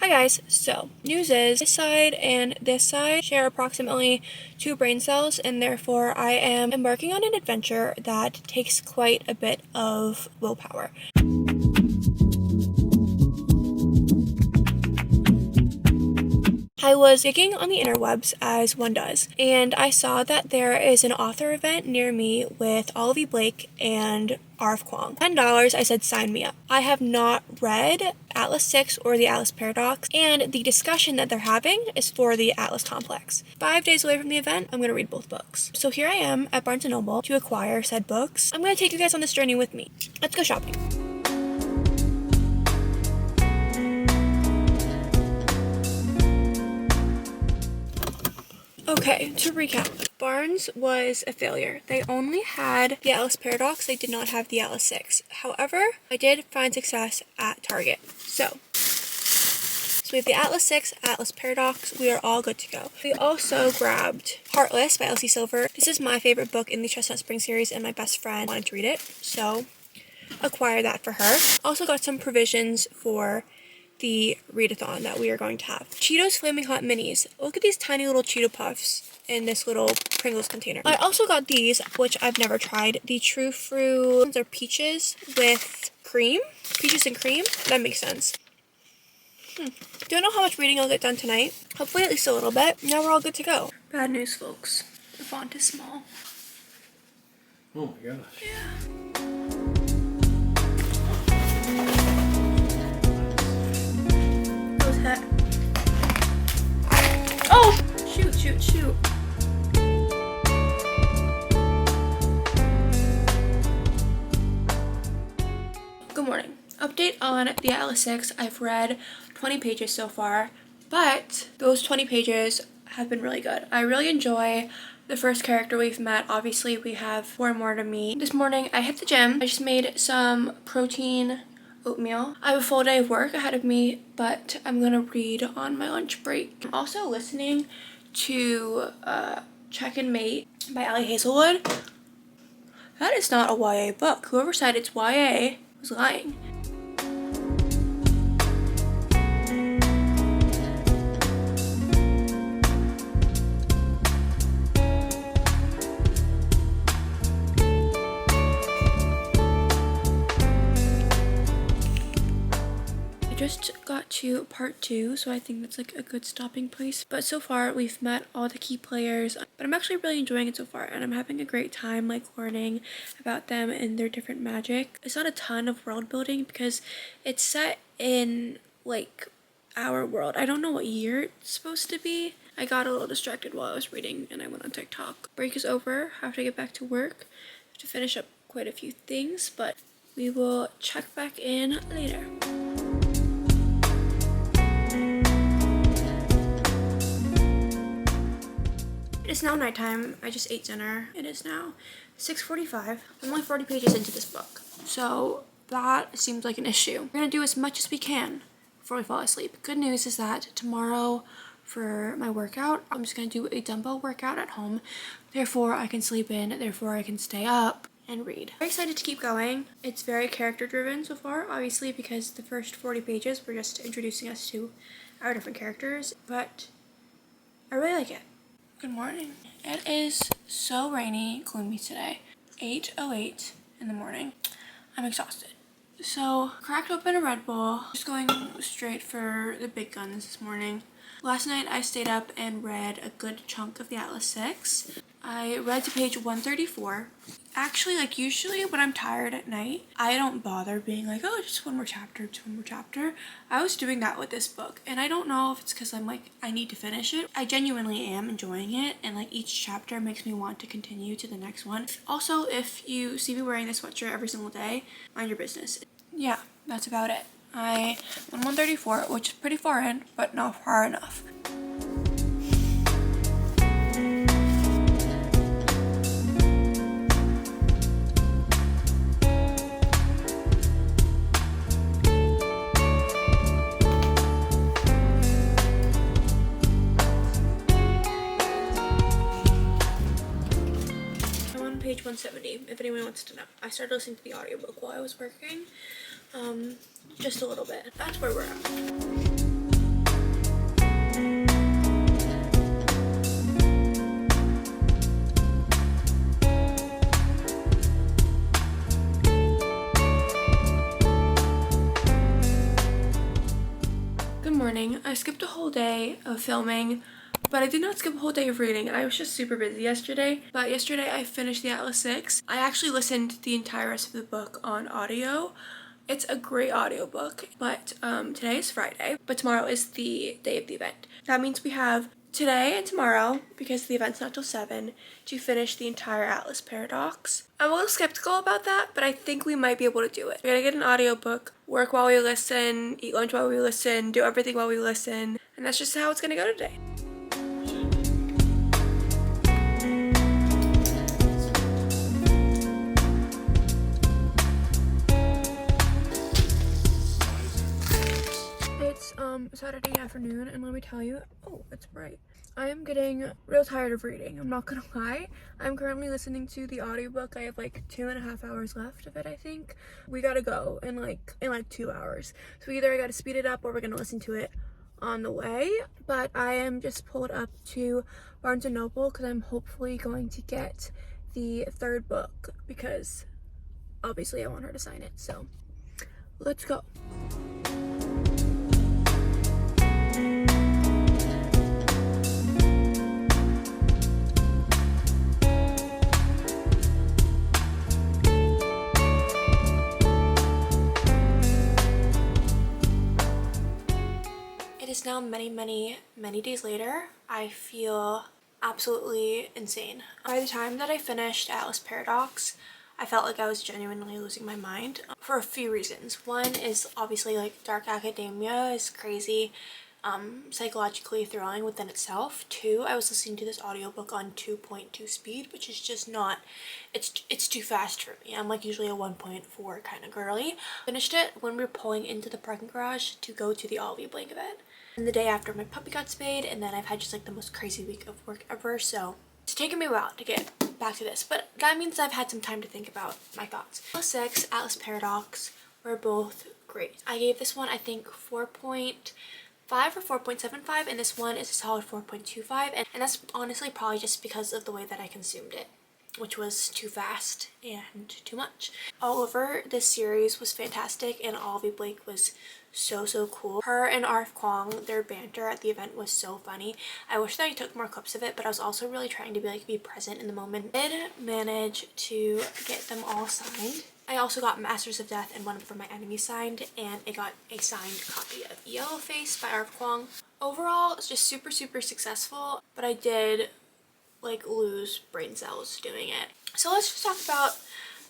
Hi guys, so news is this side and this side share approximately 2 brain cells, and therefore I am embarking on an adventure that takes quite a bit of willpower. I was digging on the interwebs as one does, and I saw that there is an author event near me with Olivie Blake and R.F. Kuang. $10, I said sign me up. I have not read Atlas 6 or the Atlas Paradox, and the discussion that they're having is for the Atlas Complex. 5 days away from the event, I'm going to read both books. So here I am at Barnes & Noble to acquire said books. I'm going to take you guys on this journey with me. Let's go shopping. Okay, to recap, Barnes was a failure. They only had the Atlas Paradox, they did not have the Atlas 6. However, I did find success at Target. So we have the Atlas 6, Atlas Paradox, we are all good to go. We also grabbed Heartless by Elsie Silver. This is my favorite book in the Chestnut Spring series, and my best friend wanted to read it, so acquired that for her. Also got some provisions for the readathon that we are going to have. Cheetos Flaming Hot Minis. Look at these tiny little Cheeto Puffs in this little Pringles container. I also got these, which I've never tried. The True Fruit. They're peaches with cream. Peaches and cream. That makes sense. Don't know how much reading I'll get done tonight. Hopefully at least a little bit. Now we're all good to go. Bad news, folks. The font is small. Oh my gosh. Yeah. Oh! Shoot. Good morning. Update on the Atlas 6. I've read 20 pages so far, but those 20 pages have been really good. I really enjoy the first character we've met. Obviously, we have 4 more to meet. This morning, I hit the gym. I just made some protein oatmeal. I have a full day of work ahead of me, but I'm gonna read on my lunch break. I'm also listening to Check and Mate by Ali Hazelwood. That is not a YA book. Whoever said it's YA was lying. Just got to part 2, so I think that's like a good stopping place. But so far we've met all the key players, but I'm actually really enjoying it so far, and I'm having a great time like learning about them and their different magic. It's not a ton of world building because it's set in like our world. I don't know what year it's supposed to be. I got a little distracted while I was reading and I went on TikTok. Break is over. I have to get back to work. I have to finish up quite a few things, but we will check back in later. It's now nighttime. I just ate dinner. It is now 6:45. I'm only 40 pages into this book, so that seems like an issue. We're gonna do as much as we can before we fall asleep. Good news is that tomorrow for my workout, I'm just gonna do a dumbbell workout at home. Therefore, I can sleep in. Therefore, I can stay up and read. Very excited to keep going. It's very character driven so far, obviously, because the first 40 pages were just introducing us to our different characters, but I really like it. Good morning. It is so rainy, gloomy today. 8:08 in the morning. I'm exhausted. So, cracked open a Red Bull. Just going straight for the big guns this morning. Last night I stayed up and read a good chunk of the Atlas 6. I read to page 134. Actually, like usually when I'm tired at night, I don't bother being like, oh, just one more chapter. I was doing that with this book, and I don't know if it's because I'm like, I need to finish it. I genuinely am enjoying it, and like each chapter makes me want to continue to the next one. Also, if you see me wearing this sweatshirt every single day, mind your business. Yeah, that's about it. I won 134, which is pretty far in, but not far enough. Page 170, if anyone wants to know. I started listening to the audiobook while I was working, just a little bit. That's where we're at. Good morning. I skipped a whole day of filming, but I did not skip a whole day of reading. I was just super busy yesterday. But yesterday I finished the Atlas 6. I actually listened to the entire rest of the book on audio. It's a great audiobook, but today is Friday, but tomorrow is the day of the event. That means we have today and tomorrow, because the event's not till 7, to finish the entire Atlas Paradox. I'm a little skeptical about that, but I think we might be able to do it. We're gonna get an audiobook, work while we listen, eat lunch while we listen, do everything while we listen, and that's just how it's gonna go today. It's Saturday afternoon, and let me tell you, oh, it's bright. I am getting real tired of reading, I'm not gonna lie. I'm currently listening to the audiobook. I have like 2.5 hours left of it, I think. We gotta go in like 2 hours. So either I gotta speed it up or we're gonna listen to it on the way. But I am just pulled up to Barnes & Noble because I'm hopefully going to get the 3rd book because obviously I want her to sign it. So let's go. It is now many days later. I feel absolutely insane. By the time that I finished Atlas Paradox, I felt like I was genuinely losing my mind for a few reasons. One is obviously like dark academia is crazy, psychologically thrilling within itself. 2, I was listening to this audiobook on 2.2 speed, which is just not, it's too fast for me. I'm like usually a 1.4 kind of girly. Finished it when we were pulling into the parking garage to go to the Olivie Blake event. And the day after my puppy got spayed, and then I've had just like the most crazy week of work ever, so it's taken me a while to get back to this, but that means I've had some time to think about my thoughts. Atlas 6, Atlas Paradox were both great. I gave this one I think 4.5 or 4.75, and this one is a solid 4.25, and that's honestly probably just because of the way that I consumed it, which was too fast and too much. All over this series was fantastic, and Olivie Blake was so cool. Her and Arf Kwong, their banter at the event was so funny. I wish that I took more clips of it, but I was also really trying to be present in the moment. I did manage to get them all signed. I also got Masters of Death and One for My Enemy signed, and I got a signed copy of Yellow Face by Arf Kwong. Overall, it's just super successful, but I did like lose brain cells doing it. So let's just talk about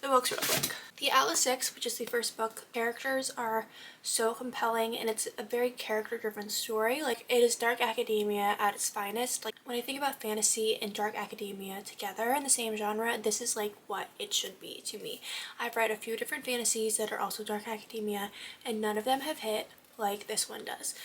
the books real quick. The Atlas 6, which is the first book, characters are so compelling, and it's a very character-driven story. Like, it is dark academia at its finest. Like, when I think about fantasy and dark academia together in the same genre, this is like what it should be to me. I've read a few different fantasies that are also dark academia, and none of them have hit like this one does.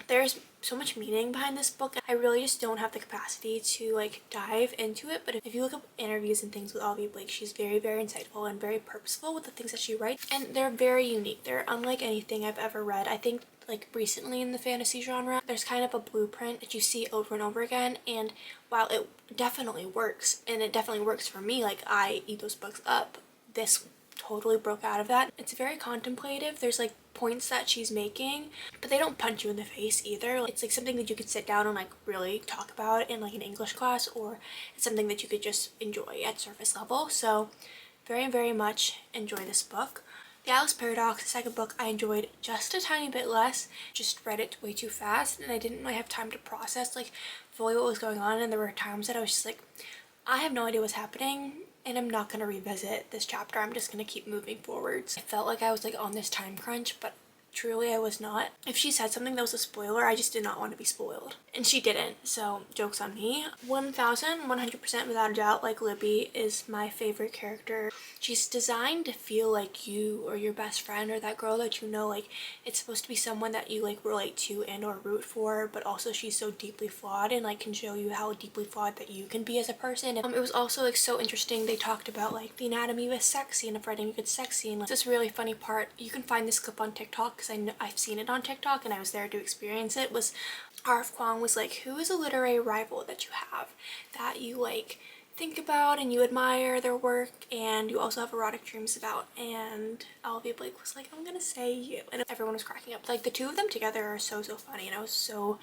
There's so much meaning behind this book. I really just don't have the capacity to like dive into it, but if you look up interviews and things with Olivie Blake, she's very insightful and very purposeful with the things that she writes, and they're very unique. They're unlike anything I've ever read. I think like recently in the fantasy genre, there's kind of a blueprint that you see over and over again, and while it definitely works, and it definitely works for me, like I eat those books up, this totally broke out of that. It's very contemplative. There's like points that she's making, but they don't punch you in the face either. It's like something that you could sit down and like really talk about in like an English class, or it's something that you could just enjoy at surface level. So very much enjoy this book. The Atlas Paradox, the second book, I enjoyed just a tiny bit less. Just read it way too fast, and I didn't really have time to process like fully what was going on, and there were times that I was just like, I have no idea what's happening, and I'm not going to revisit this chapter. I'm just going to keep moving forwards. I felt like I was like on this time crunch, but truly I was not. If she said something that was a spoiler, I just did not want to be spoiled, and she didn't, so joke's on me. 1,100% without a doubt, like, Libby is my favorite character. She's designed to feel like you or your best friend or that girl that you know, like it's supposed to be someone that you like relate to and or root for, but also she's so deeply flawed and like can show you how deeply flawed that you can be as a person. It was also like so interesting. They talked about like the anatomy of a sex scene, of writing a good sex scene. Like, this really funny part, you can find this clip on TikTok because I've seen it on TikTok and I was there to experience it, was Arf Kwong was like, who is a literary rival that you have that you like think about and you admire their work and you also have erotic dreams about. And Olivie Blake was like, I'm gonna say you, and everyone was cracking up. Like, the two of them together are so funny, and I was so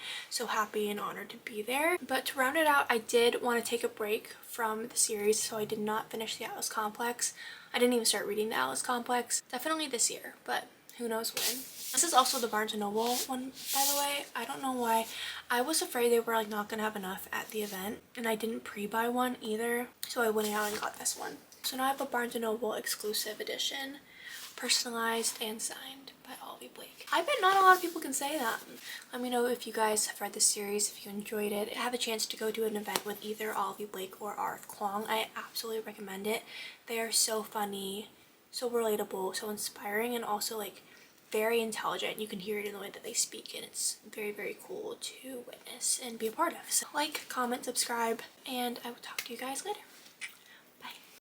happy and honored to be there. But to round it out, I did want to take a break from the series, so I did not finish the Atlas Complex. I didn't even start reading the Atlas Complex. Definitely this year, but who knows when. This is also the Barnes & Noble one, by the way. I don't know why. I was afraid they were like not gonna have enough at the event, and I didn't pre-buy one either, so I went out and got this one. So now I have a Barnes & Noble exclusive edition, personalized and signed by Olivie Blake. I bet not a lot of people can say that. Let me know if you guys have read this series, if you enjoyed it. Have a chance to go to an event with either Olivie Blake or R.F. Kuang. I absolutely recommend it. They are so funny, so relatable, so inspiring, and also like very intelligent. You can hear it in the way that they speak, and it's very cool to witness and be a part of. So like, comment, subscribe, and I will talk to you guys later.